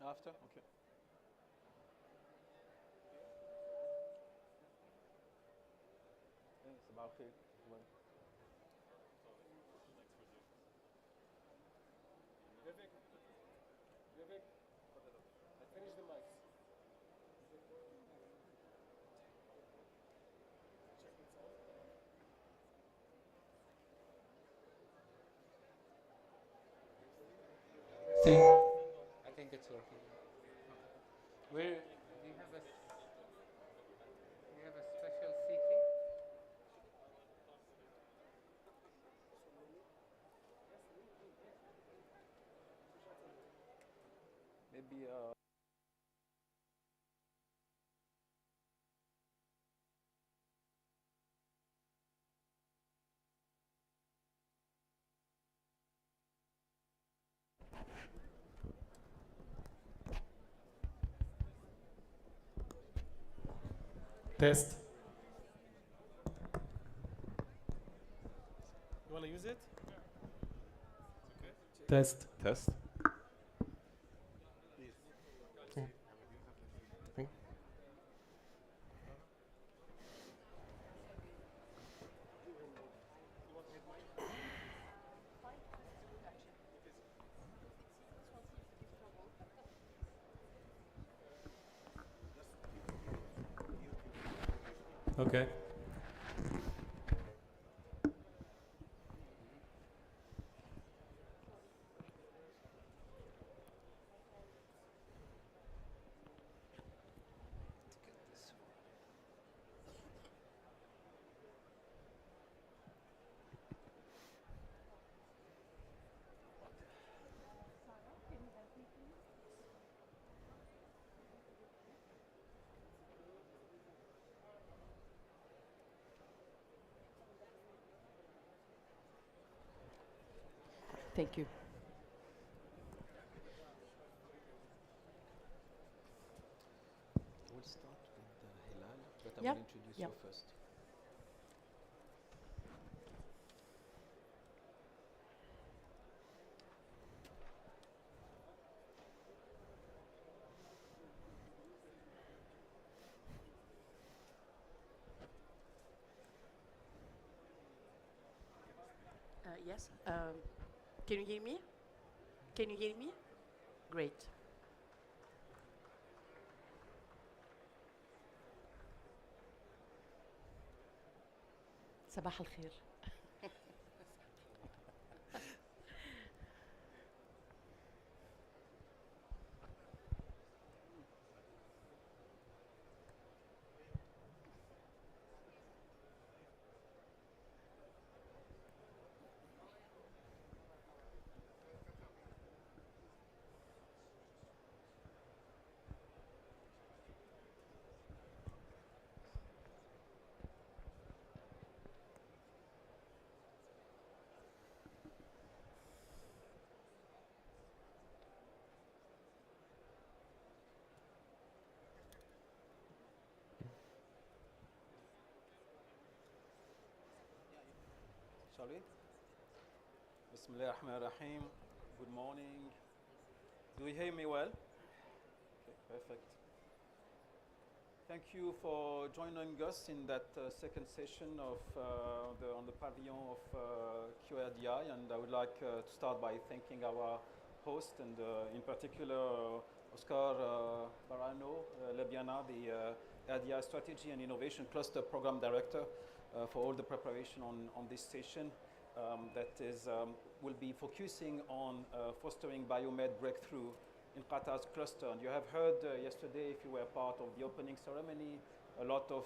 After? Okay. صباح الخير. think I think it's working. Where do you have a special seating? Maybe Test. You want to use it? Okay. Test. Test. Okay. Thank you. we'll start with Hilal, but I Yeah, will introduce yeah. you first. Yes. Can you hear me? Can you hear me? Great. صباح الخير. Shall we? Bismillah ar-Rahman ar-Rahim. Good morning. Do you hear me well? Okay, perfect. Thank you for joining us in that second session of on the pavilion of QRDI, and I would like to start by thanking our host and in particular Oscar Barano Lebiana, the RDI Strategy and Innovation Cluster Program Director, for all the preparation on this session that will be focusing on fostering biomed breakthrough in Qatar's cluster. And you have heard yesterday, if you were part of the opening ceremony, a lot of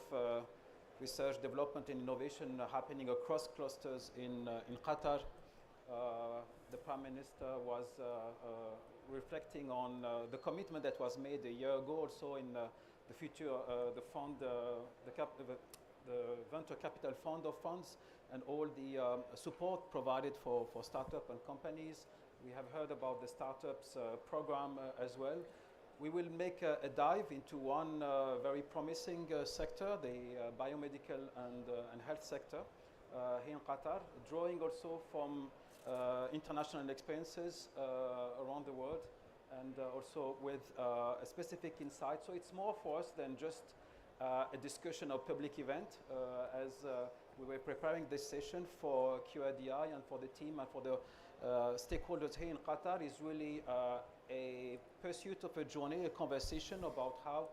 research, development, and innovation happening across clusters in Qatar. The Prime Minister was reflecting on the commitment that was made a year ago, also in the future, the fund, the venture capital fund of funds, and all the support provided for startup and companies. We have heard about the startups program as well. We will make a dive into one very promising sector, the biomedical and health sector. here in Qatar, drawing also from international experiences around the world, and also with a specific insight. So it's more for us than just a discussion or public event. As we were preparing this session for QIDI and for the team and for the stakeholders here in Qatar, is really a pursuit of a journey, a conversation about how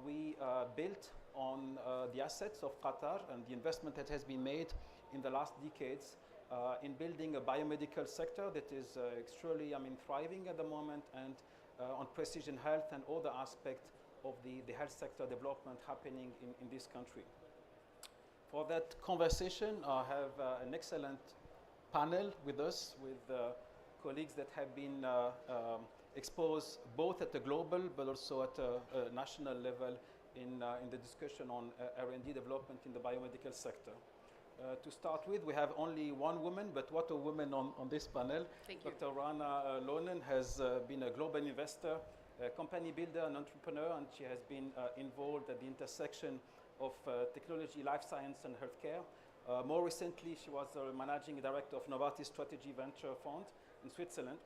we built on the assets of Qatar and the investment that has been made in the last decades in building a biomedical sector that is extremely, thriving at the moment, and on precision health and all the aspects of the health sector development happening in this country. For that conversation, I have an excellent panel with us, with colleagues that have been exposed both at the global but also at a national level in the discussion on R&D development in the biomedical sector. To start with, we have only one woman, but what a woman on this panel. Thank you. Dr. Rana Lonen has been a global investor, a company builder, an entrepreneur, and she has been involved at the intersection of technology, life science, and healthcare. More recently, she was managing director of Novartis Strategy Venture Fund in Switzerland,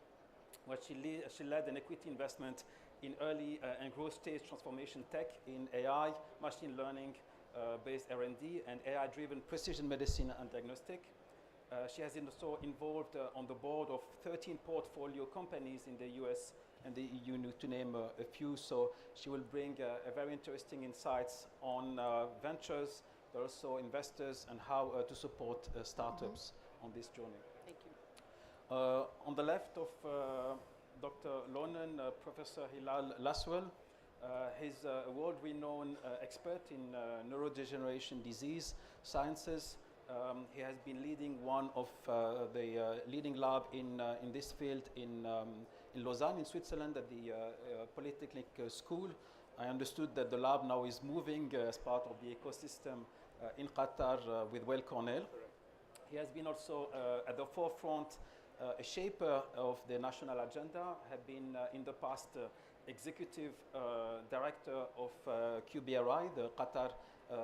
where she led an equity investment in early and growth stage transformation tech in AI, machine learning, based R&D, and AI-driven precision medicine and diagnostic. She has also involved on the board of 13 portfolio companies in the US and the EU, to name a few. So she will bring a very interesting insights on ventures, but also investors, and how to support startups on this journey. Thank you. On the left of Dr. Lonen, Professor Hilal Laswell. He's a world-renowned expert in neurodegeneration disease sciences. He has been leading one of the leading lab in this field in Lausanne, in Switzerland, at the Polytechnic School. I understood that the lab now is moving as part of the ecosystem in Qatar with Weill Cornell. He has been also at the forefront, a shaper of the national agenda, had been in the past executive director of QBRI, the Qatar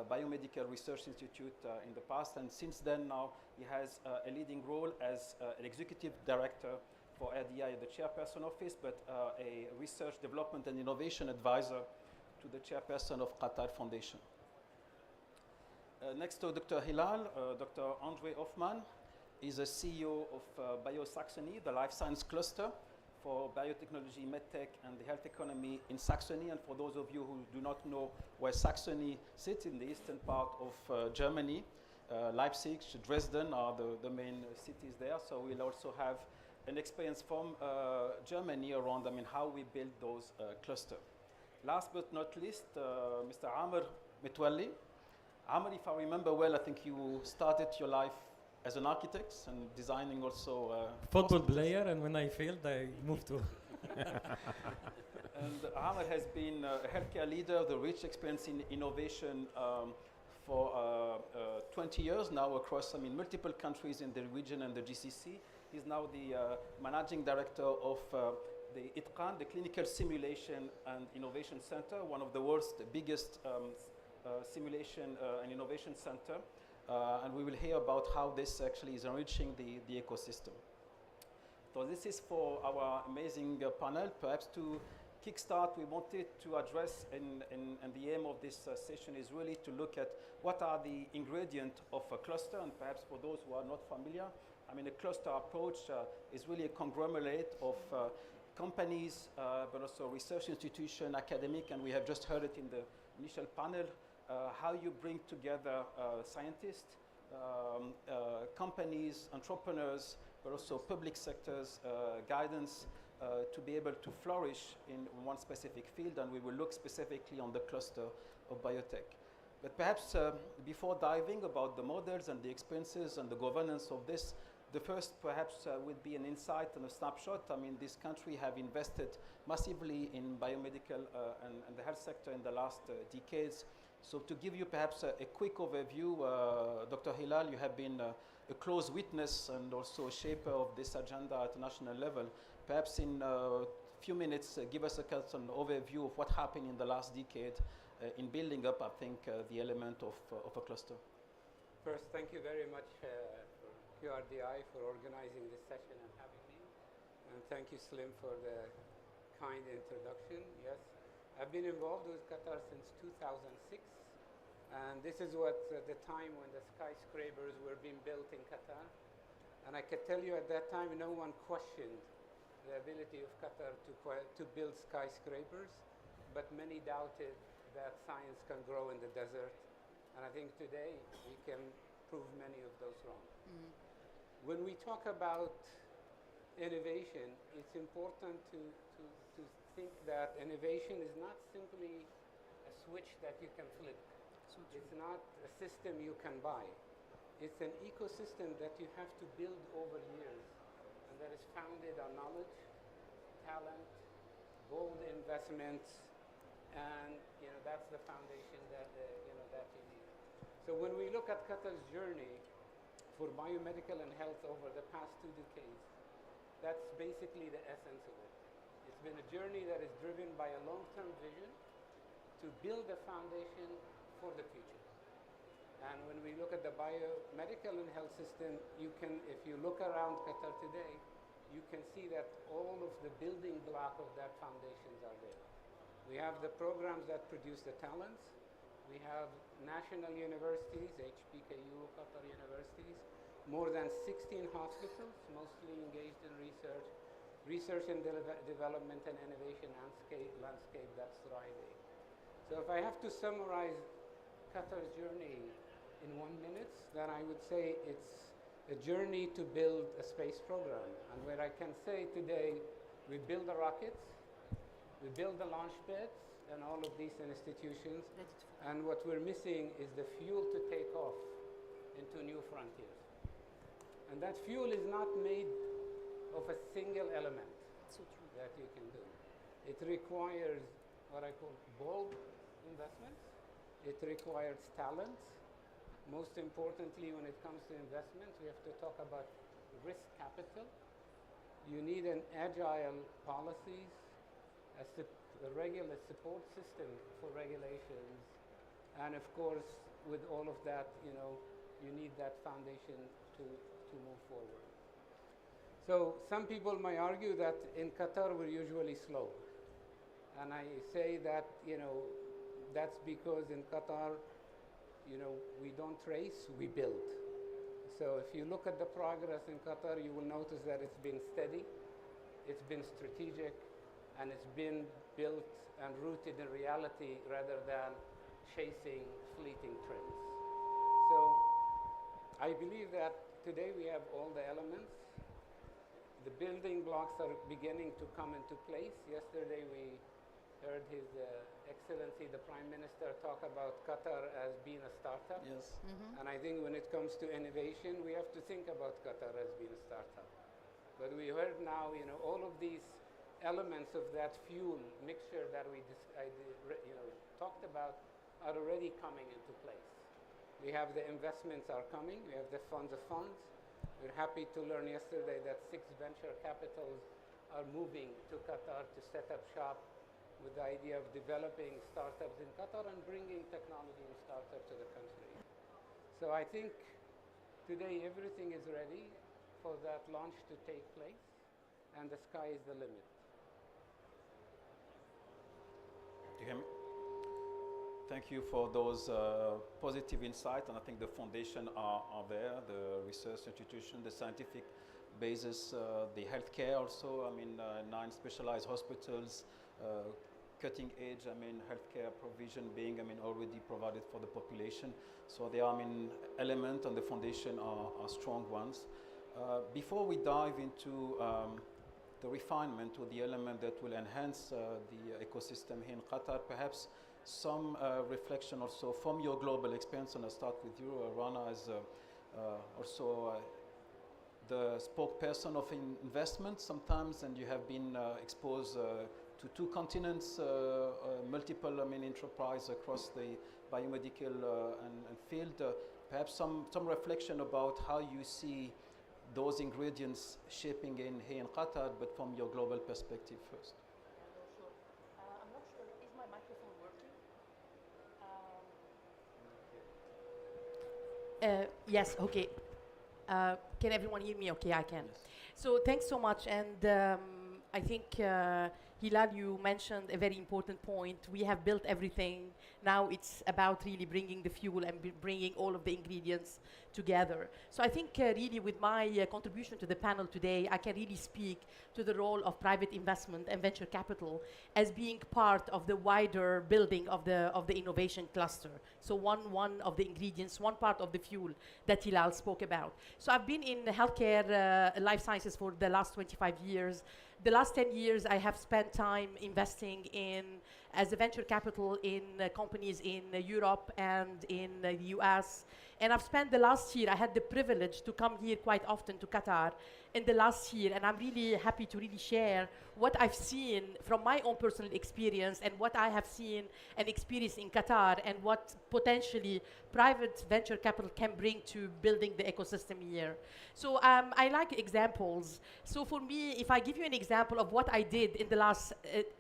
Biomedical Research Institute in the past, and since then now he has a leading role as an executive director for RDI, the chairperson office, but a research development and innovation advisor to the chairperson of Qatar Foundation. Next to Dr. Hilal, Dr. Andre Hoffman is a CEO of BioSaxony, the life science cluster for biotechnology, medtech, and the health economy in Saxony. And for those of you who do not know where Saxony sits, in the eastern part of Germany, Leipzig, Dresden are the main cities there. So we'll also have an experience from Germany around how we build those clusters. Last but not least, Mr. Amr Metwalli. Amr, if I remember well, I think you started your life as an architect and designing also football player, and when I failed, I moved to. And Amr has been a healthcare leader, the rich experience in innovation for 20 years now across multiple countries in the region and the GCC. He's now the managing director of the ITQAN, the Clinical Simulation and Innovation Center, one of the world's biggest simulation and innovation center. And we will hear about how this actually is enriching the ecosystem. So this is for our amazing panel. Perhaps to kickstart, we wanted to address, and the aim of this session is really to look at what are the ingredients of a cluster. And perhaps for those who are not familiar, a cluster approach is really a conglomerate of companies, but also research institution, academic, and we have just heard it in the initial panel, how you bring together scientists, companies, entrepreneurs, but also public sectors, guidance, to be able to flourish in one specific field, and we will look specifically on the cluster of biotech. But perhaps before diving about the models and the experiences and the governance of this, the first perhaps would be an insight and a snapshot. This country have invested massively in biomedical and the health sector in the last decades. So to give you perhaps a quick overview, Dr. Hilal, you have been a close witness and also a shaper of this agenda at a national level. Perhaps in a few minutes, give us an overview of what happened in the last decade in building up, the element of a cluster. First, thank you very much for QRDI for organizing this session and having me. And thank you, Slim, for the kind introduction. Yes, I've been involved with Qatar since 2006. And this is what the time when the skyscrapers were being built in Qatar. And I can tell you at that time, no one questioned the ability of Qatar to build skyscrapers, but many doubted that science can grow in the desert. And I think today we can prove many of those wrong. When we talk about innovation, it's important to think that innovation is not simply a switch that you can flip. It's not a system you can buy. It's an ecosystem that you have to build over years, and that is founded on knowledge, talent, bold investments, and that's the foundation that that you need. So when we look at Qatar's journey for biomedical and health over the past 2 decades, that's basically the essence of it. It's been a journey that is driven by a long-term vision to build a foundation for the future. And when we look at the biomedical and health system, if you look around Qatar today, you can see that all of the building block of that foundations are there. We have the programs that produce the talents. We have national universities, HPKU, Qatar universities, more than 16 hospitals, mostly engaged in research and development and innovation landscape that's thriving. So if I have to summarize Qatar's journey in 1 minute, then I would say it's a journey to build a space program. And where I can say today, we build the rockets, we build the launch pads, and all of these institutions. And what we're missing is the fuel to take off into new frontiers. And that fuel is not made of a single element that you can do. It requires what I call bold investments. It requires talent. Most importantly, when it comes to investments, we have to talk about risk capital. You need an agile policies, a regular support system for regulations, and of course, with all of that, you need that foundation to move forward. So some people might argue that in Qatar we're usually slow, and I say that that's because in Qatar, we don't race, we build. So if you look at the progress in Qatar, you will notice that it's been steady, it's been strategic, and it's been built and rooted in reality rather than chasing fleeting trends. So I believe that today we have all the elements. The building blocks are beginning to come into place. Yesterday we heard His Excellency, the Prime Minister, talk about Qatar as being a startup. Yes. And I think when it comes to innovation, we have to think about Qatar as being a startup. But we heard now, all of these elements of that fuel mixture that we talked about are already coming into place. We have the investments are coming. We have the funds of funds. We're happy to learn yesterday that 6 venture capitals are moving to Qatar to set up shop with the idea of developing startups in Qatar and bringing technology and startups to the country. So I think today everything is ready for that launch to take place, and the sky is the limit. Do you hear me? Thank you for those positive insights, and I think the foundation are there, the research institution, the scientific basis, the healthcare also, 9 specialized hospitals, cutting edge, healthcare provision being, already provided for the population. So there are, element and the foundation are strong ones. Before we dive into the refinement or the element that will enhance the ecosystem here in Qatar, perhaps some reflection also from your global experience, and I'll start with you, Rana, as also the spokesperson of investment sometimes, and you have been exposed to 2 continents, multiple enterprise across the biomedical and field. Perhaps some reflection about how you see those ingredients shaping in here in Qatar, but from your global perspective first. I'm not sure. Is my microphone working? Yes, okay. Can everyone hear me? Okay, I can. Yes. So thanks so much. And I think, Hilal, you mentioned a very important point. We have built everything. Now it's about really bringing the fuel and bringing all of the ingredients together. So I think really with my contribution to the panel today, I can really speak to the role of private investment and venture capital as being part of the wider building of the innovation cluster. So one of the ingredients, one part of the fuel that Hilal spoke about. So I've been in healthcare, life sciences for the last 25 years. The last 10 years, I have spent time investing as a venture capital in companies in Europe and in the US. And I've spent the last year, I had the privilege to come here quite often to Qatar in the last year, and I'm really happy to really share what I've seen from my own personal experience and what I have seen and experienced in Qatar and what potentially private venture capital can bring to building the ecosystem here. So I like examples. So for me, if I give you an example of what I did in the last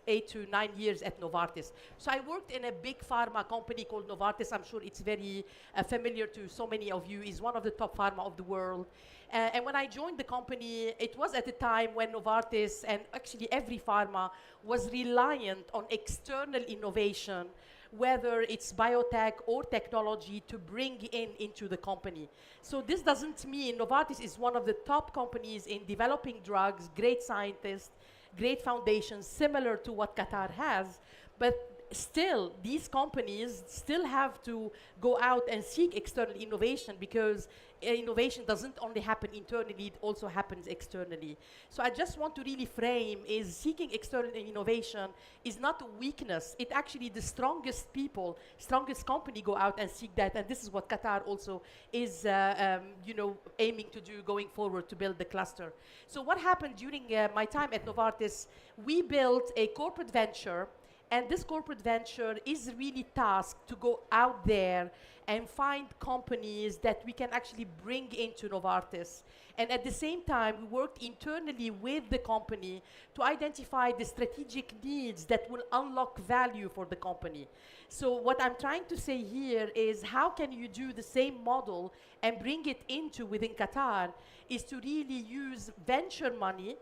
8 to 9 years at Novartis. So I worked in a big pharma company called Novartis. I'm sure it's very familiar to so many of you. It's one of the top pharma of the world. And when I joined the company, it was at a time when Novartis and actually every pharma was reliant on external innovation, whether it's biotech or technology, to bring into the company. So this doesn't mean Novartis is one of the top companies in developing drugs, great scientists, great foundations, similar to what Qatar has, but still, these companies still have to go out and seek external innovation because innovation doesn't only happen internally, it also happens externally. So I just want to really frame is seeking external innovation is not a weakness. It actually, the strongest people, strongest company go out and seek that. And this is what Qatar also is aiming to do going forward to build the cluster. So what happened during my time at Novartis, we built a corporate venture. And this corporate venture is really tasked to go out there and find companies that we can actually bring into Novartis. And at the same time, we worked internally with the company to identify the strategic needs that will unlock value for the company. So what I'm trying to say here is how can you do the same model and bring it into within Qatar is to really use venture money,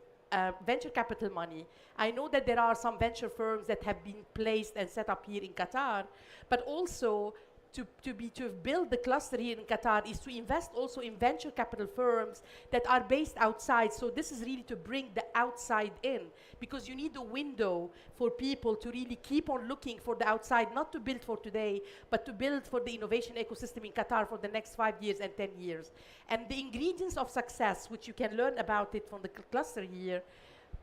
venture capital money. I know that there are some venture firms that have been placed and set up here in Qatar, but also to build the cluster here in Qatar is to invest also in venture capital firms that are based outside. So this is really to bring the outside in, because you need a window for people to really keep on looking for the outside, not to build for today, but to build for the innovation ecosystem in Qatar for the next 5 years and 10 years. And the ingredients of success, which you can learn about it from the cluster here,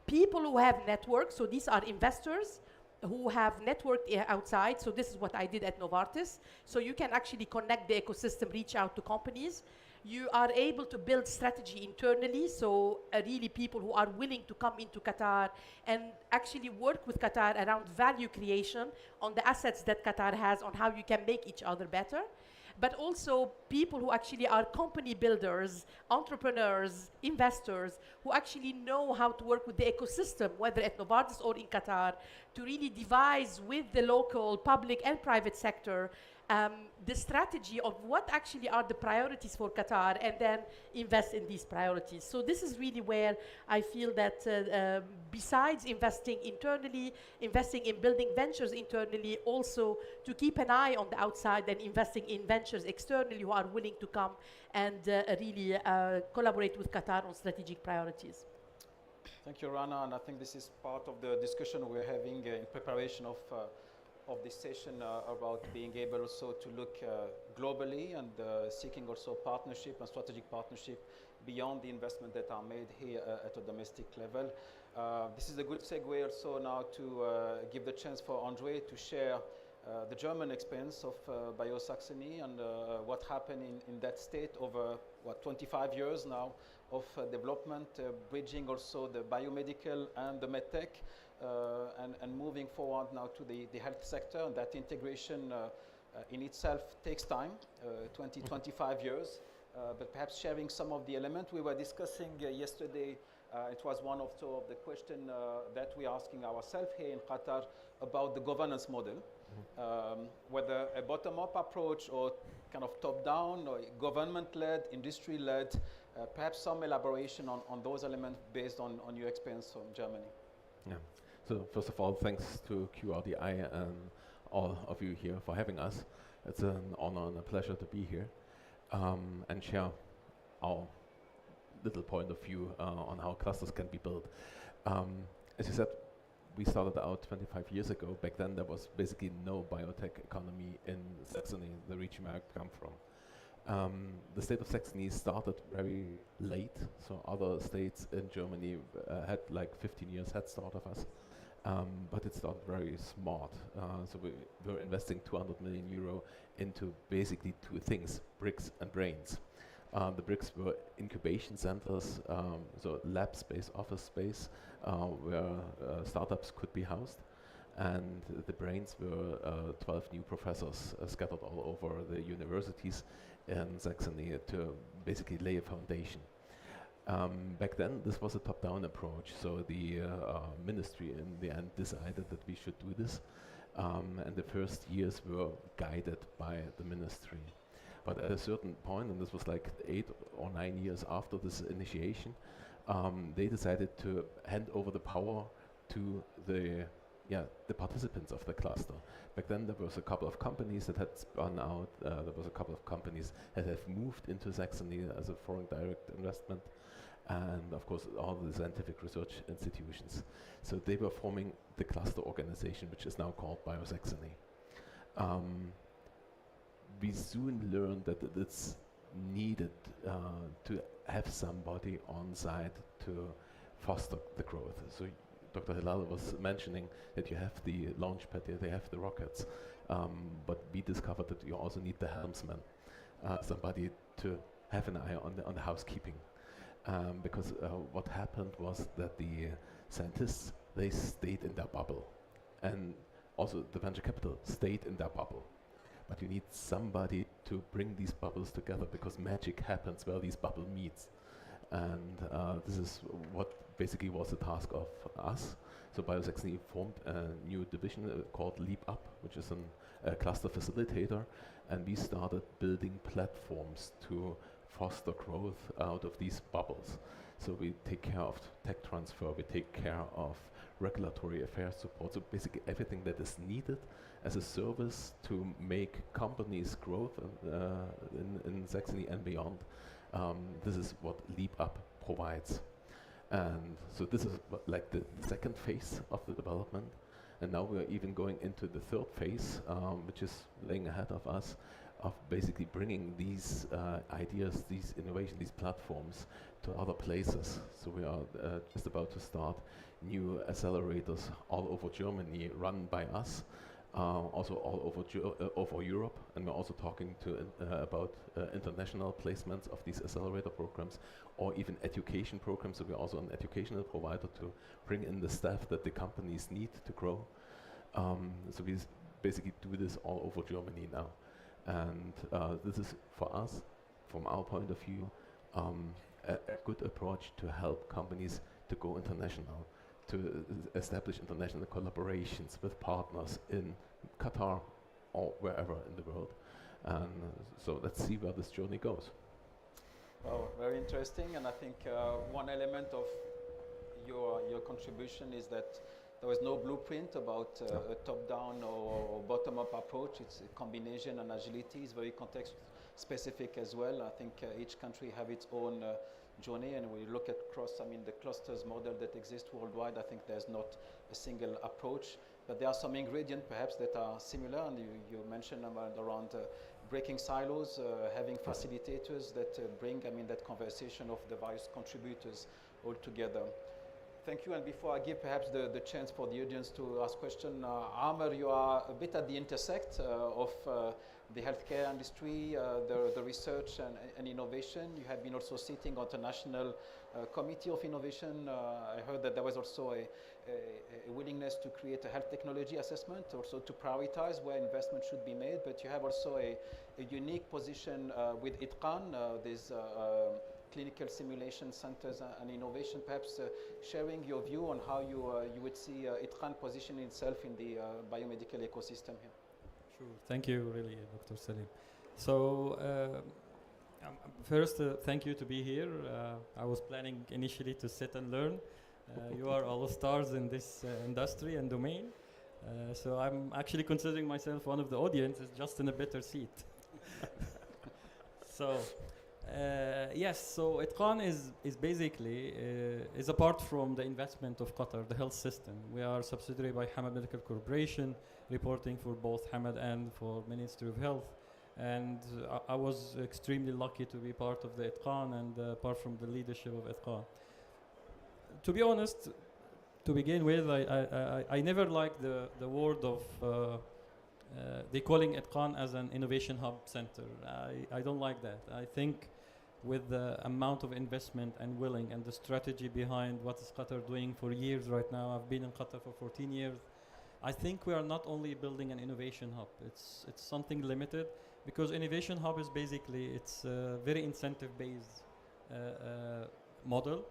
people who have networks, so these are investors who have networked outside. So this is what I did at Novartis. So you can actually connect the ecosystem, reach out to companies. You are able to build strategy internally, so really people who are willing to come into Qatar and actually work with Qatar around value creation on the assets that Qatar has, on how you can make each other better. But also people who actually are company builders, entrepreneurs, investors, who actually know how to work with the ecosystem, whether at Novartis or in Qatar, to really devise with the local public and private sector the strategy of what actually are the priorities for Qatar, and then invest in these priorities. So this is really where I feel that besides investing internally, investing in building ventures internally, also to keep an eye on the outside and investing in ventures externally who are willing to come and really collaborate with Qatar on strategic priorities. Thank you, Rana, and I think this is part of the discussion we're having in preparation of this session about being able also to look globally and seeking also partnership and strategic partnership beyond the investment that are made here at a domestic level. This is a good segue also now to give the chance for Andre to share the German experience of Biosaxony and what happened in that state over, 25 years now of development, bridging also the biomedical and the medtech, and moving forward now to the health sector. And that integration in itself takes time, 25 years, but perhaps sharing some of the elements we were discussing yesterday. It was one of the questions that we're asking ourselves here in Qatar about the governance model, whether a bottom-up approach or kind of top-down or government-led, industry-led? Perhaps some elaboration on those elements based on your experience from Germany. Yeah. So first of all, thanks to QRDI and all of you here for having us. It's an honor and a pleasure to be here and share our little point of view on how clusters can be built. As you said, we started out 25 years ago. Back then, there was basically no biotech economy in Saxony, the region where I come from. The state of Saxony started very late, so other states in Germany had like 15 years head start of us, but it started very smart. So we were investing 200 million euro into basically two things, bricks and brains. The bricks were incubation centers, so lab space, office space, where startups could be housed. And the brains were 12 new professors scattered all over the universities in Saxony to basically lay a foundation. Back then, this was a top-down approach, so the ministry in the end decided that we should do this, and the first years were guided by the ministry. But at a certain point, and this was like 8 or 9 years after this initiation, they decided to hand over the power to the participants of the cluster. Back then there was a couple of companies that had spun out, there was a couple of companies that have moved into Saxony as a foreign direct investment, and of course all the scientific research institutions. So they were forming the cluster organization, which is now called BioSaxony. We soon learned that it's needed to have somebody on site to foster the growth. So Dr. Hilal was mentioning that you have the launch pad here, they have the rockets, but we discovered that you also need the helmsman, somebody to have an eye on the housekeeping. Because what happened was that the scientists, they stayed in their bubble, and also the venture capital stayed in their bubble. But you need somebody to bring these bubbles together, because magic happens where these bubbles meet. And this is what basically was the task of us. So BioSaxony formed a new division called Leap Up, which is a cluster facilitator, and we started building platforms to foster growth out of these bubbles. So we take care of tech transfer, we take care of regulatory affairs support, so basically everything that is needed as a service to make companies growth in Saxony and beyond. This is what Leap Up provides. And so this is like the second phase of the development. And now we're even going into the third phase, which is laying ahead of us, of basically bringing these ideas, these innovations, these platforms to other places. So we are just about to start new accelerators all over Germany, run by us, also all over over Europe, and we're also talking to about international placements of these accelerator programs, or even education programs. So we're also an educational provider to bring in the staff that the companies need to grow. So we basically do this all over Germany now. And this is, for us, from our point of view, a good approach to help companies to go international, to establish international collaborations with partners in Qatar or wherever in the world. And so let's see where this journey goes. Well, very interesting, and I think one element of your contribution is that there was no blueprint about a top-down or bottom-up approach. It's a combination, and agility is very context-specific as well. I think each country have its own journey, and we look at the clusters model that exists worldwide. I think there's not a single approach, but there are some ingredients perhaps that are similar, and you mentioned around breaking silos, having facilitators that bring that conversation of the various contributors all together. Thank you, and before I give perhaps the chance for the audience to ask questions, Amer, you are a bit at the intersect of the healthcare industry, the research and innovation. You have been also sitting on the National Committee of Innovation. I heard that there was also a willingness to create a health technology assessment, also to prioritize where investment should be made, but you have also a unique position with ITQAN, these clinical simulation centers and innovation. Perhaps sharing your view on how you would see ITQAN positioning itself in the biomedical ecosystem here. Sure. Thank you, really, Dr. Salim. So, first, thank you to be here. I was planning initially to sit and learn. You are all stars in this industry and domain. So I'm actually considering myself one of the audience, is just in a better seat. So, yes, so Itqan is basically is apart from the investment of Qatar, the health system. We are subsidiary by Hamad Medical Corporation, reporting for both Hamad and for Ministry of Health. And I was extremely lucky to be part of the Itqan and apart from the leadership of Itqan. To be honest, to begin with, I never liked the word of they calling Itqan as an innovation hub center. I don't like that. I think with the amount of investment and willing and the strategy behind what is Qatar doing for years right now, I've been in Qatar for 14 years, I think we are not only building an innovation hub, it's something limited, because innovation hub is basically, it's a very incentive-based model.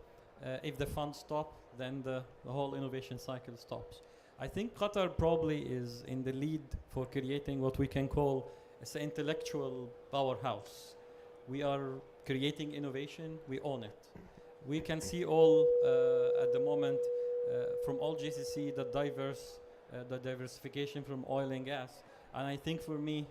If the funds stop, then the whole innovation cycle stops. I think Qatar probably is in the lead for creating what we can call an intellectual powerhouse. We are creating innovation, we own it. We can see all at the moment from all GCC the diversification from oil and gas. And I think for me,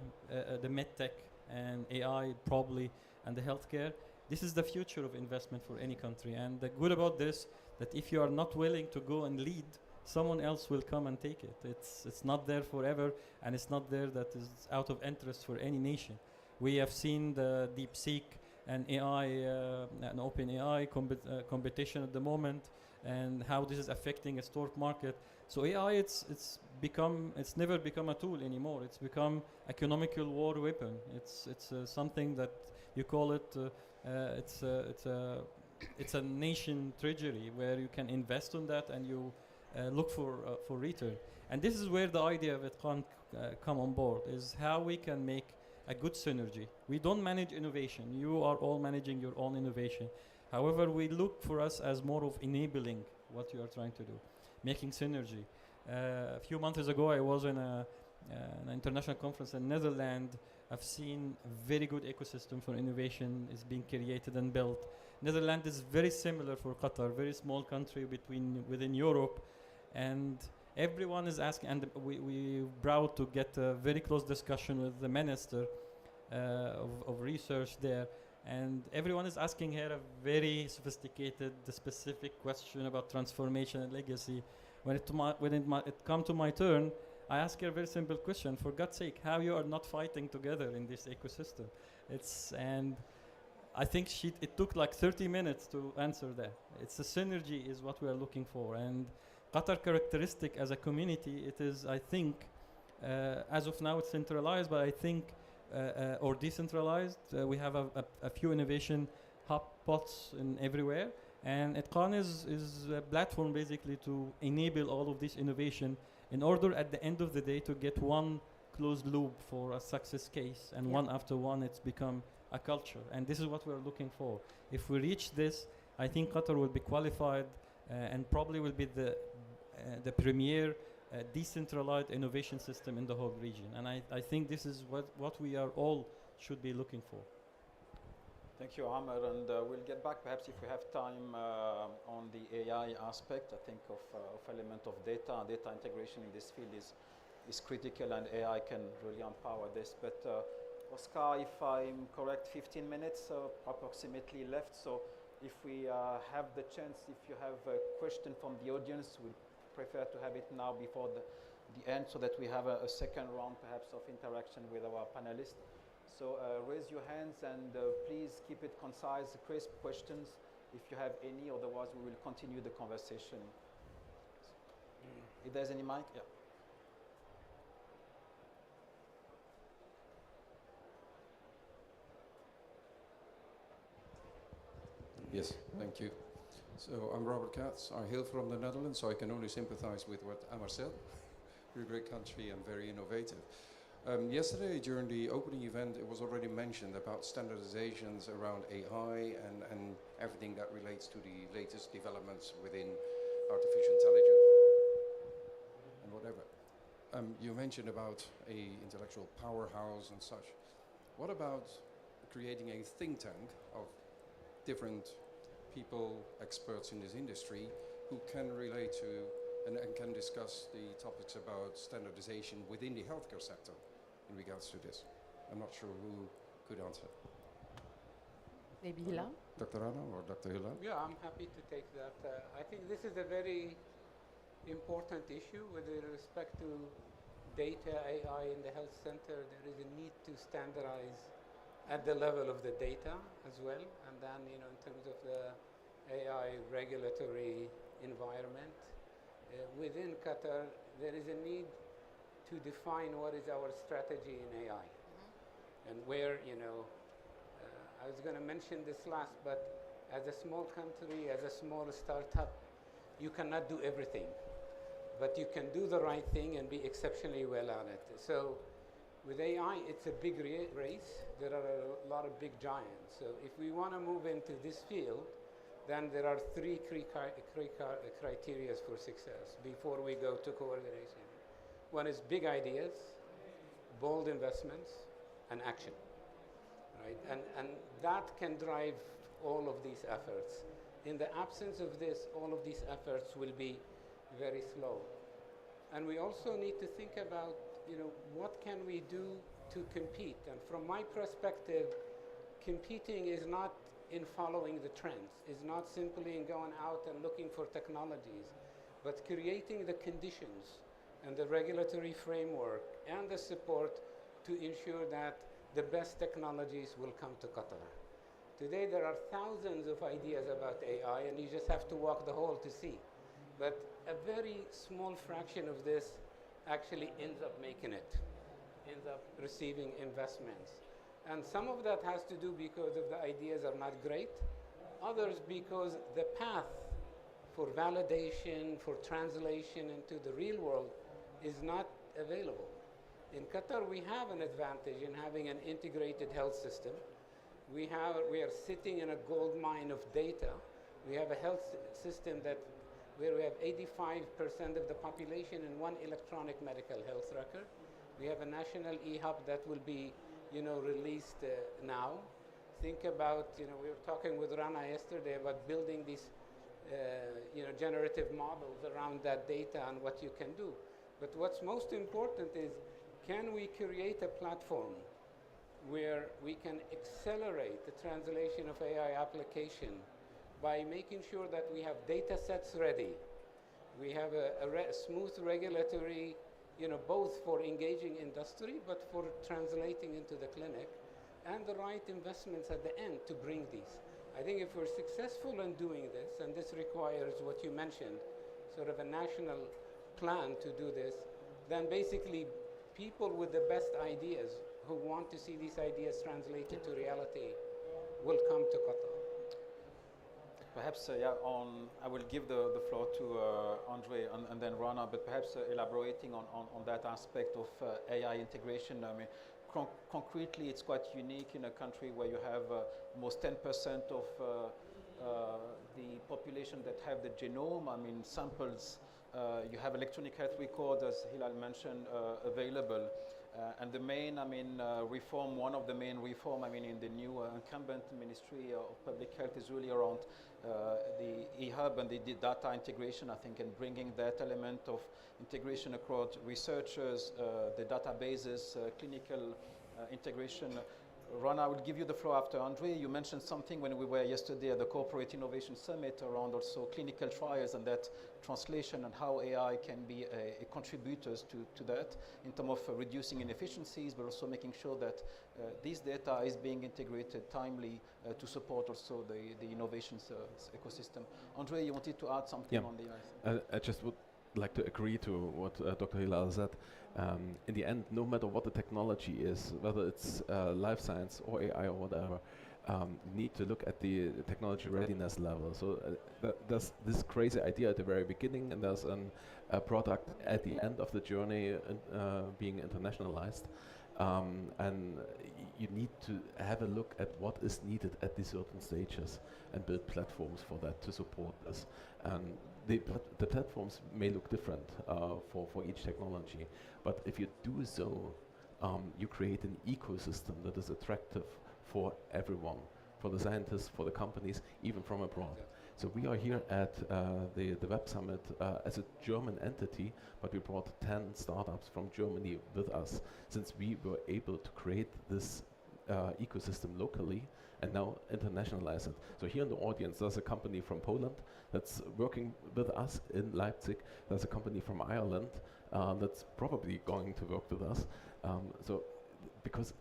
the medtech and AI probably and the healthcare, this is the future of investment for any country. And the good about this, that if you are not willing to go and lead, someone else will come and take it. It's not there forever, and it's not there that is out of interest for any nation. We have seen the DeepSeek and AI and OpenAI competition at the moment, and how this is affecting a stock market. So AI, it's never become a tool anymore. It's become economical war weapon. It's something that you call it. It's a nation treasury where you can invest on that and you look for return. And this is where the idea of Itqan come on board, is how we can make a good synergy. We don't manage innovation. You are all managing your own innovation. However, we look for us as more of enabling what you are trying to do, making synergy. A few months ago, I was in an international conference in Netherlands. I've seen a very good ecosystem for innovation is being created and built. Netherlands is very similar for Qatar, very small country within Europe, and everyone is asking, and we proud to get a very close discussion with the minister of research there, and everyone is asking her a very sophisticated, specific question about transformation and legacy. When it come to my turn, I ask her a very simple question: for God's sake, how you are not fighting together in this ecosystem? And I think it took like 30 minutes to answer that. It's a synergy is what we are looking for, and Qatar characteristic as a community, it is, I think, as of now it's centralized, but I think, or decentralized, we have a few innovation hub pots in everywhere, and Itqan is a platform basically to enable all of this innovation in order at the end of the day to get one closed loop for a success case, and one after one it's become a culture, and this is what we're looking for. If we reach this, I think Qatar will be qualified and probably will be the premier decentralized innovation system in the whole region, and I think this is what we are all should be looking for. Thank you, Amr, and we'll get back perhaps if we have time on the AI aspect. I think of element of data integration in this field is critical, and AI can really empower this. But Oscar, if I'm correct, 15 minutes approximately left. So if we have the chance, if you have a question from the audience, we'd prefer to have it now before the end, so that we have a second round perhaps of interaction with our panelists. So raise your hands, and please keep it concise, crisp questions if you have any, otherwise we will continue the conversation. If there's any mic, yeah. Yes, thank you. So I'm Robert Katz. I hail from the Netherlands, so I can only sympathize with what Amar said. We're a great country and very innovative. Yesterday, during the opening event, it was already mentioned about standardizations around AI and everything that relates to the latest developments within artificial intelligence and whatever. You mentioned about an intellectual powerhouse and such. What about creating a think tank of different people, experts in this industry, who can relate to and can discuss the topics about standardization within the healthcare sector in regards to this? I'm not sure who could answer. Maybe Hilal? Dr. Rana or Dr. Hilal? Yeah, I'm happy to take that. I think this is a very important issue with respect to data AI in the health center. There is a need to standardize at the level of the data as well, and then in terms of the AI regulatory environment within Qatar, there is a need to define what is our strategy in AI, and where I was going to mention this last, but as a small country, as a small startup, you cannot do everything, but you can do the right thing and be exceptionally well on it. So with AI, it's a big race. There are a lot of big giants. So if we want to move into this field, then there are three criteria for success before we go to coordination. One is big ideas, bold investments, and action. Right? And that can drive all of these efforts. In the absence of this, all of these efforts will be very slow. And we also need to think about, what can we do to compete? And from my perspective, competing is not in following the trends, is not simply in going out and looking for technologies, but creating the conditions and the regulatory framework and the support to ensure that the best technologies will come to Qatar. Today there are thousands of ideas about AI, and you just have to walk the hall to see. But a very small fraction of this actually ends up making it, ends up receiving investments. And some of that has to do because of the ideas are not great, others because the path for validation, for translation into the real world is not available. In Qatar, we have an advantage in having an integrated health system. We are sitting in a gold mine of data. We have a health system where we have 85% of the population in one electronic medical health record. We have a national e-hub that will be, released now. Think about, we were talking with Rana yesterday about building these, generative models around that data and what you can do. But what's most important is, can we create a platform where we can accelerate the translation of AI application by making sure that we have data sets ready. We have a smooth regulatory, both for engaging industry, but for translating into the clinic, and the right investments at the end to bring these. I think if we're successful in doing this, and this requires what you mentioned, sort of a national plan to do this, then basically people with the best ideas who want to see these ideas translated to reality will come to Qatar. Perhaps, I will give the floor to Andre and then Rana, but perhaps elaborating on that aspect of AI integration. I mean, concretely, it's quite unique in a country where you have almost 10% of the population that have the genome. I mean, samples. You have electronic health record, as Hilal mentioned, available. And the main, reform, one of the main reform, in the new incumbent Ministry of Public Health is really around the e-hub and the data integration, I think, and bringing that element of integration across researchers, the databases, clinical integration. Rana, I will give you the floor after Andre. You mentioned something when we were yesterday at the Corporate Innovation Summit around also clinical trials and that translation and how AI can be a contributors to that in terms of reducing inefficiencies, but also making sure that this data is being integrated timely to support also the innovations ecosystem. Andre, you wanted to add something on the AI? I just would like to agree to what Dr. Hilal said. In the end, no matter what the technology is, whether it's life science or AI or whatever, need to look at the technology readiness level. So there's this crazy idea at the very beginning, and there's a product at the end of the journey being internationalized. And you need to have a look at what is needed at these certain stages and build platforms for that to support this. And the platforms may look different for each technology, but if you do so, you create an ecosystem that is attractive for everyone, for the scientists, for the companies, even from abroad. So we are here at the Web Summit as a German entity, but we brought 10 startups from Germany with us, since we were able to create this ecosystem locally and now internationalize it. So here in the audience, there's a company from Poland that's working with us in Leipzig. There's a company from Ireland that's probably going to work with us. So because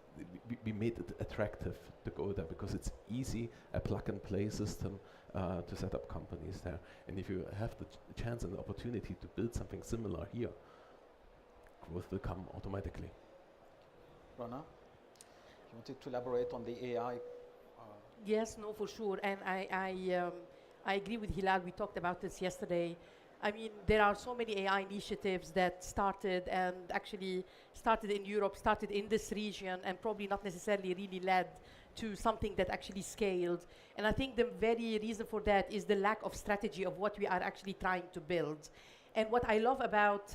we made it attractive to go there, because it's easy, a plug-and-play system to set up companies there. And if you have the chance and the opportunity to build something similar here, growth will come automatically. Rana, you wanted to elaborate on the AI? Yes, no, for sure. And I agree with Hilal. We talked about this yesterday. I mean, there are so many AI initiatives that started and actually started in Europe, started in this region, and probably not necessarily really led to something that actually scaled. And I think the very reason for that is the lack of strategy of what we are actually trying to build. And what I love about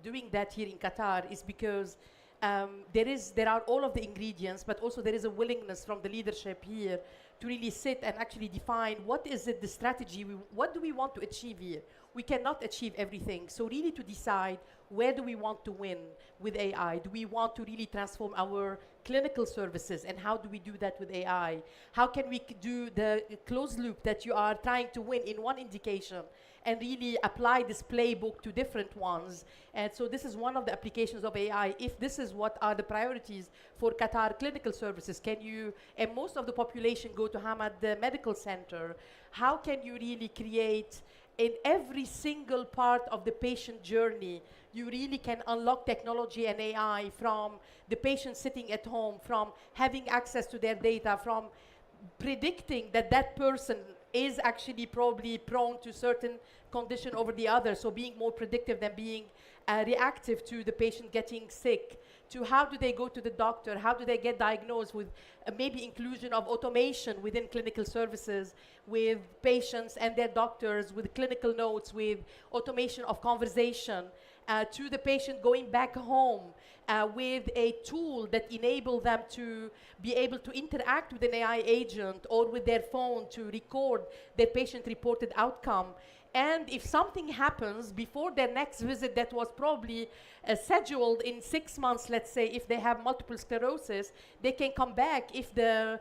doing that here in Qatar is because there are all of the ingredients, but also there is a willingness from the leadership here to really sit and actually define what is it, the strategy, what do we want to achieve here. We cannot achieve everything. So really to decide where do we want to win with AI? Do we want to really transform our clinical services, and how do we do that with AI? How can we do the closed loop that you are trying to win in one indication and really apply this playbook to different ones? And so this is one of the applications of AI. If this is what are the priorities for Qatar clinical services, can you, and most of the population go to Hamad Medical Center, how can you really create in every single part of the patient journey, you really can unlock technology and AI from the patient sitting at home, from having access to their data, from predicting that that person is actually probably prone to certain condition over the other, so being more predictive than being reactive to the patient getting sick, to how do they go to the doctor, how do they get diagnosed, with maybe inclusion of automation within clinical services with patients and their doctors, with clinical notes, with automation of conversation, to the patient going back home with a tool that enable them to be able to interact with an AI agent or with their phone to record their patient-reported outcome. And if something happens before their next visit that was probably scheduled in 6 months, let's say, if they have multiple sclerosis, they can come back if the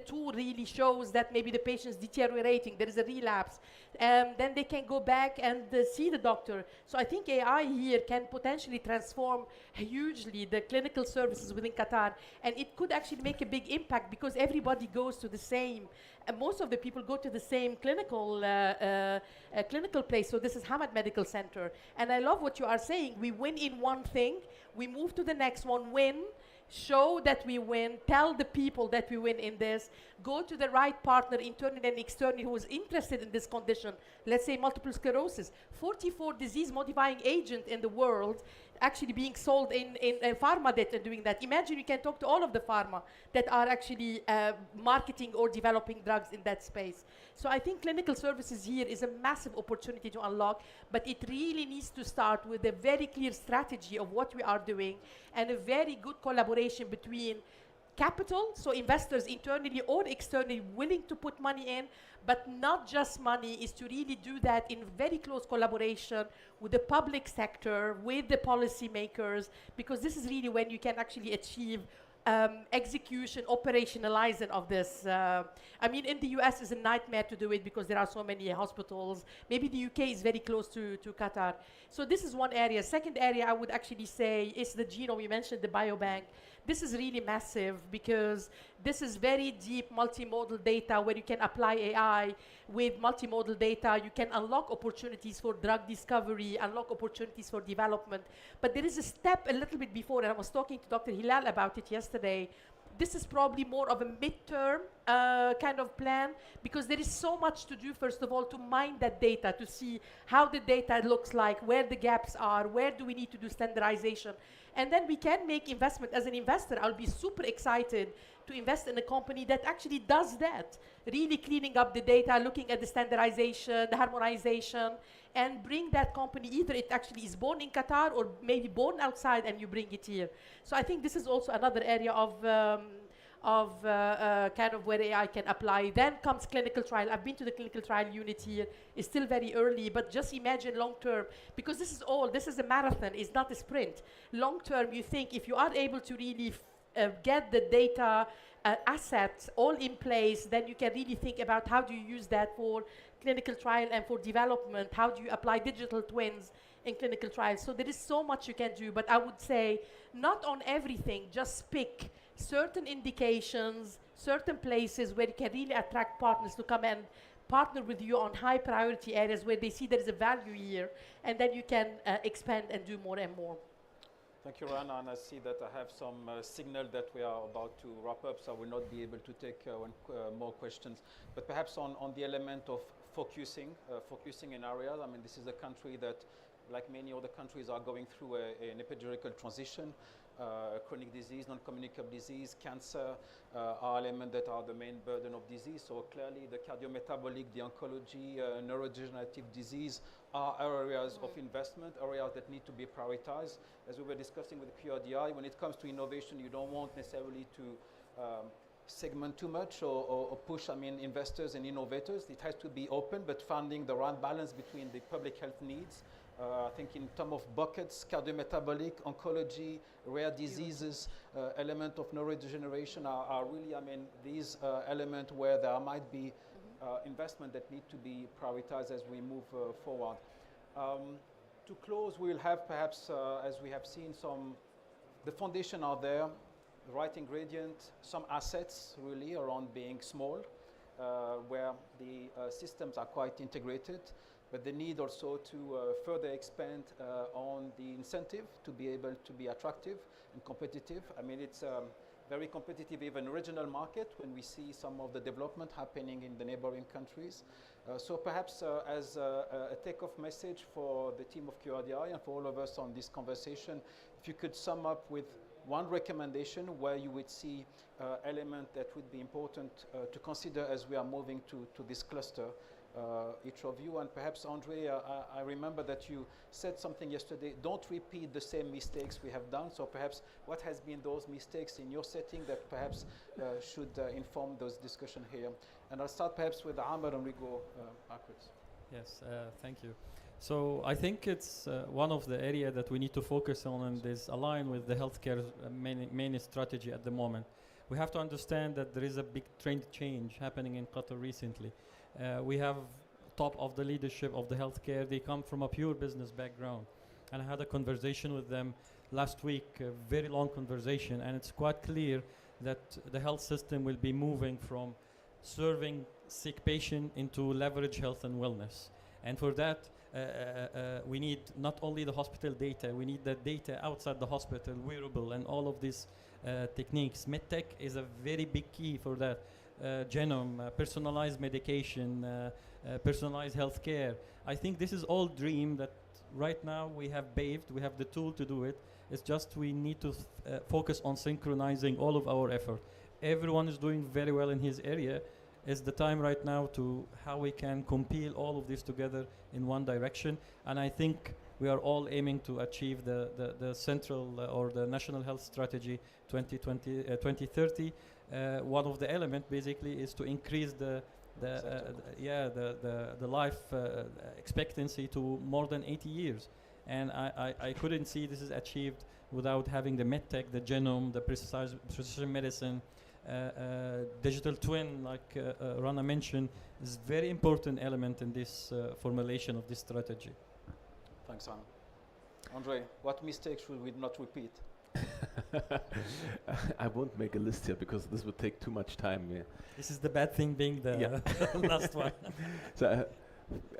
tool really shows that maybe the patient's deteriorating, there is a relapse, then they can go back and see the doctor. So I think AI here can potentially transform hugely the clinical services within Qatar, and it could actually make a big impact because everybody goes to the same, most of the people go to the same clinical place. So this is Hamad Medical Center. And I love what you are saying. We win in one thing, we move to the next one, win, show that we win, tell the people that we win in this, go to the right partner, internally and externally, who is interested in this condition. Let's say multiple sclerosis, 44 disease-modifying agent in the world actually being sold in pharma that are doing that. Imagine you can talk to all of the pharma that are actually marketing or developing drugs in that space. So I think clinical services here is a massive opportunity to unlock, but it really needs to start with a very clear strategy of what we are doing and a very good collaboration between capital, so investors internally or externally willing to put money in, but not just money, is to really do that in very close collaboration with the public sector, with the policymakers, because this is really when you can actually achieve execution, operationalizing of this. I mean, in the US it's a nightmare to do it because there are so many hospitals. Maybe the UK is very close to Qatar. So this is one area. Second area I would actually say is the genome. You mentioned the biobank. This is really massive because this is very deep multimodal data where you can apply AI with multimodal data. You can unlock opportunities for drug discovery, unlock opportunities for development. But there is a step a little bit before, and I was talking to Dr. Hilal about it yesterday. This is probably more of a midterm kind of plan because there is so much to do, first of all, to mine that data, to see how the data looks like, where the gaps are, where do we need to do standardization. And then we can make investment. As an investor, I'll be super excited to invest in a company that actually does that, really cleaning up the data, looking at the standardization, the harmonization, and bring that company, either it actually is born in Qatar or maybe born outside and you bring it here. So I think this is also another area of kind of where AI can apply. Then comes clinical trial. I've been to the clinical trial unit here. It's still very early, but just imagine long term, because this is a marathon, it's not a sprint. Long term, you think if you are able to really get the data assets all in place, then you can really think about how do you use that for clinical trial and for development. How do you apply digital twins in clinical trials? So there is so much you can do, but I would say not on everything, just pick certain indications, certain places where you can really attract partners to come and partner with you on high priority areas where they see there is a value here, and then you can expand and do more and more. Thank you, Rana, and I see that I have some signal that we are about to wrap up, so I will not be able to take more questions. But perhaps on the element of focusing in areas. I mean, this is a country that, like many other countries, are going through an epidemiological transition. Chronic disease, non-communicable disease, cancer are elements that are the main burden of disease. So clearly the cardiometabolic, the oncology, neurodegenerative disease are areas of investment, areas that need to be prioritized. As we were discussing with QRDI, when it comes to innovation, you don't want necessarily to segment too much or push, investors and innovators. It has to be open, but finding the right balance between the public health needs. I think in terms of buckets, cardiometabolic, oncology, rare diseases, element of neurodegeneration are really, these elements where there might be investment that need to be prioritized as we move forward. To close, we'll have perhaps, as we have seen, the foundation are there, the right ingredient, some assets really around being small, where the systems are quite integrated. But the need also to further expand on the incentive to be able to be attractive and competitive. I mean, it's very competitive, even regional market, when we see some of the development happening in the neighboring countries. So perhaps as a take-off message for the team of QRDI and for all of us on this conversation, if you could sum up with one recommendation where you would see element that would be important to consider as we are moving to this cluster. Each of you, and perhaps Andre, I remember that you said something yesterday, don't repeat the same mistakes we have done. So perhaps what has been those mistakes in your setting that perhaps should inform those discussion here. And I'll start perhaps with Amr and we go backwards. Yes, thank you. So I think it's one of the area that we need to focus on and is aligned with the healthcare main strategy at the moment. We have to understand that there is a big trend change happening in Qatar recently. We have top of the leadership of the healthcare. They come from a pure business background. And I had a conversation with them last week, a very long conversation, and it's quite clear that the health system will be moving from serving sick patient into leverage health and wellness. And for that, we need not only the hospital data, we need the data outside the hospital, wearable, and all of these techniques. MedTech is a very big key for that. Genome, personalized medication, personalized healthcare. I think this is all dream that right now we have paved, we have the tool to do it. It's just we need to focus on synchronizing all of our effort. Everyone is doing very well in his area. It's the time right now to how we can compile all of this together in one direction. And I think we are all aiming to achieve the central or the National Health Strategy 2030. One of the elements basically is to increase the life expectancy to more than 80 years. And I couldn't see this is achieved without having the medtech, the genome, the precision medicine, digital twin, like Rana mentioned, is very important element in this formulation of this strategy. Thanks, Anna. Andre, what mistakes should we not repeat? I won't make a list here because this would take too much time. Yeah. This is the bad thing being the last one. So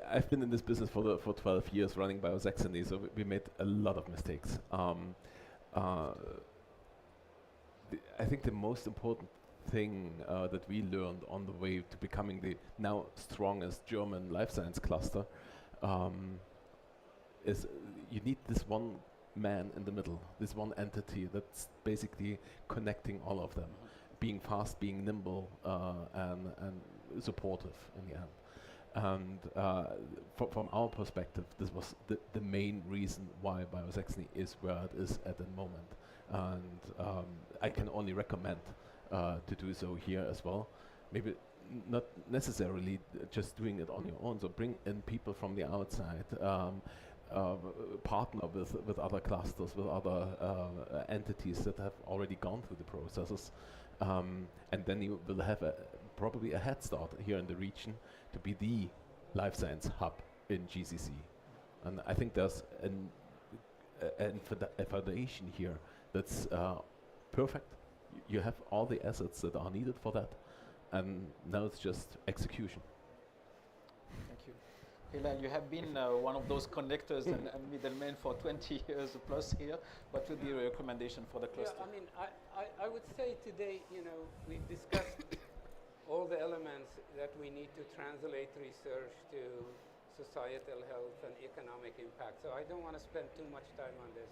I've been in this business for 12 years running Biosaxony, so we made a lot of mistakes. I think the most important thing that we learned on the way to becoming the now strongest German life science cluster is you need this one man in the middle, this one entity that's basically connecting all of them, being fast, being nimble, and supportive in the end. And from our perspective, this was the main reason why Biosaxony is where it is at the moment. And I can only recommend to do so here as well. Maybe not necessarily just doing it on your own, so bring in people from the outside, partner with other clusters, with other entities that have already gone through the processes, and then you will have probably a head start here in the region to be the life science hub in GCC. And I think there's a foundation here that's perfect. You have all the assets that are needed for that, and now it's just execution. Thank you. Hilal, you have been one of those connectors and middlemen for 20 years plus here. What would be your recommendation for the cluster? Yeah, I mean, I would say today, we've discussed all the elements that we need to translate research to societal health and economic impact. So I don't want to spend too much time on this,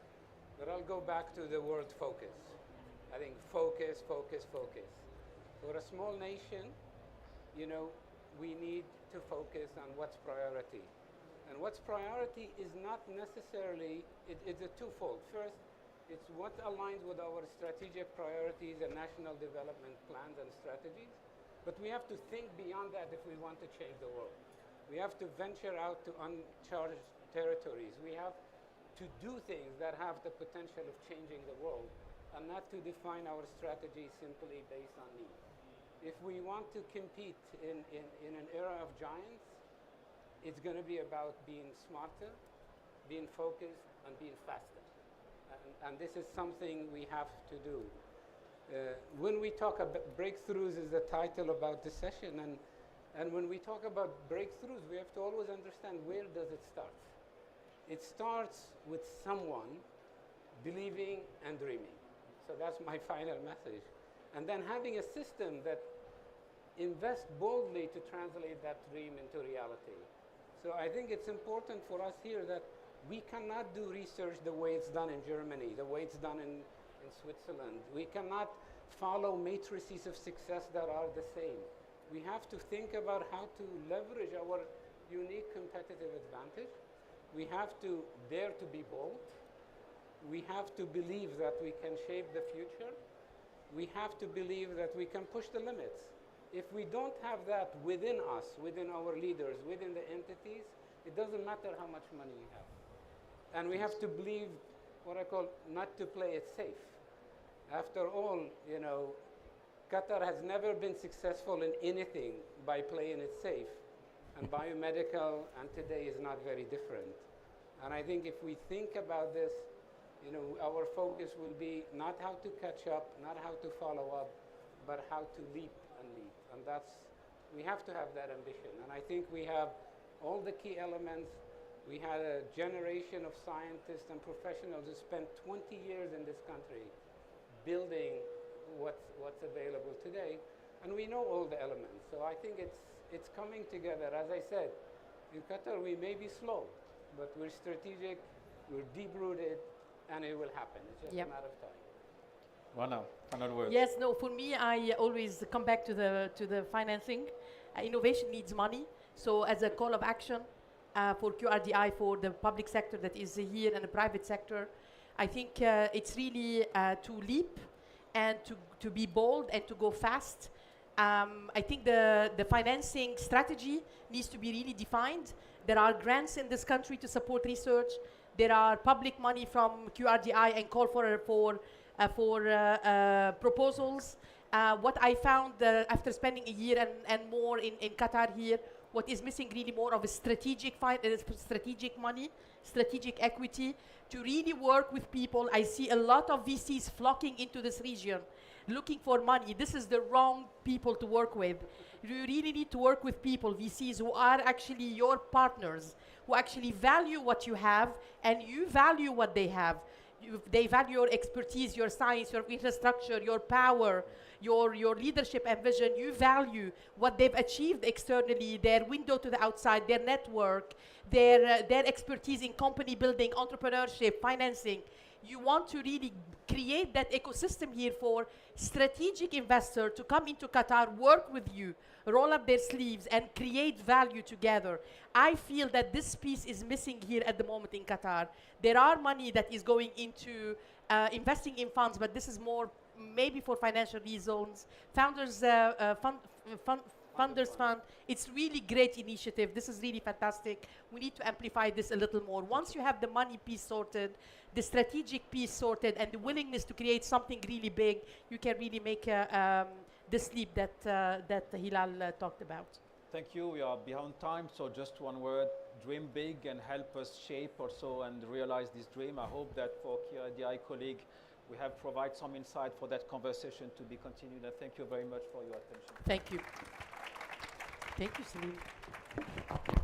but I'll go back to the word focus. I think focus, focus, focus. For a small nation, we need to focus on what's priority. And what's priority is not necessarily, it's a twofold. First, it's what aligns with our strategic priorities and national development plans and strategies. But we have to think beyond that if we want to change the world. We have to venture out to uncharted territories. We have to do things that have the potential of changing the world, and not to define our strategy simply based on need. If we want to compete in an era of giants, it's going to be about being smarter, being focused, and being faster. And this is something we have to do. When we talk about breakthroughs is the title about this session, and when we talk about breakthroughs, we have to always understand, where does it start? It starts with someone believing and dreaming. So that's my final message. And then having a system that invests boldly to translate that dream into reality. So I think it's important for us here that we cannot do research the way it's done in Germany, the way it's done in Switzerland. We cannot follow matrices of success that are the same. We have to think about how to leverage our unique competitive advantage. We have to dare to be bold. We have to believe that we can shape the future. We have to believe that we can push the limits. If we don't have that within us, within our leaders, within the entities, it doesn't matter how much money you have. And we have to believe what I call not to play it safe. After all, Qatar has never been successful in anything by playing it safe. And biomedical and today is not very different. And I think if we think about this, our focus will be not how to catch up, not how to follow up, but how to leap and lead. And we have to have that ambition. And I think we have all the key elements. We had a generation of scientists and professionals who spent 20 years in this country building what's available today. And we know all the elements. So I think it's coming together. As I said, in Qatar we may be slow, but we're strategic, we're deep-rooted, and it will happen. It's just a matter of time. Rana, final word. Yes, no, for me, I always come back to the financing. Innovation needs money. So as a call of action for QRDI, for the public sector that is here and the private sector, I think it's really to leap and to be bold and to go fast. I think the financing strategy needs to be really defined. There are grants in this country to support research. There are public money from QRDI and call for proposals. What I found after spending a year and more in Qatar here, what is missing really more of a strategic money, strategic equity, to really work with people. I see a lot of VCs flocking into this region, looking for money. This is the wrong people to work with. You really need to work with people, VCs, who are actually your partners, who actually value what you have and you value what they have. they value your expertise, your science, your infrastructure, your power, your leadership and vision. You value what they've achieved externally, their window to the outside, their network, their expertise in company building, entrepreneurship, financing. You want to really create that ecosystem here for strategic investor to come into Qatar, work with you, roll up their sleeves and create value together. I feel that this piece is missing here at the moment in Qatar. There are money that is going into investing in funds, but this is more maybe for financial reasons. Founders Funders Fund, it's really great initiative. This is really fantastic. We need to amplify this a little more. Once you have the money piece sorted, the strategic piece sorted, and the willingness to create something really big, you can really make the sleep that Hilal talked about. Thank you. We are behind time, so just one word: dream big and help us shape also and realize this dream. I hope that for QRDI colleague, we have provided some insight for that conversation to be continued. And thank you very much for your attention. Thank you. Thank you, Salim.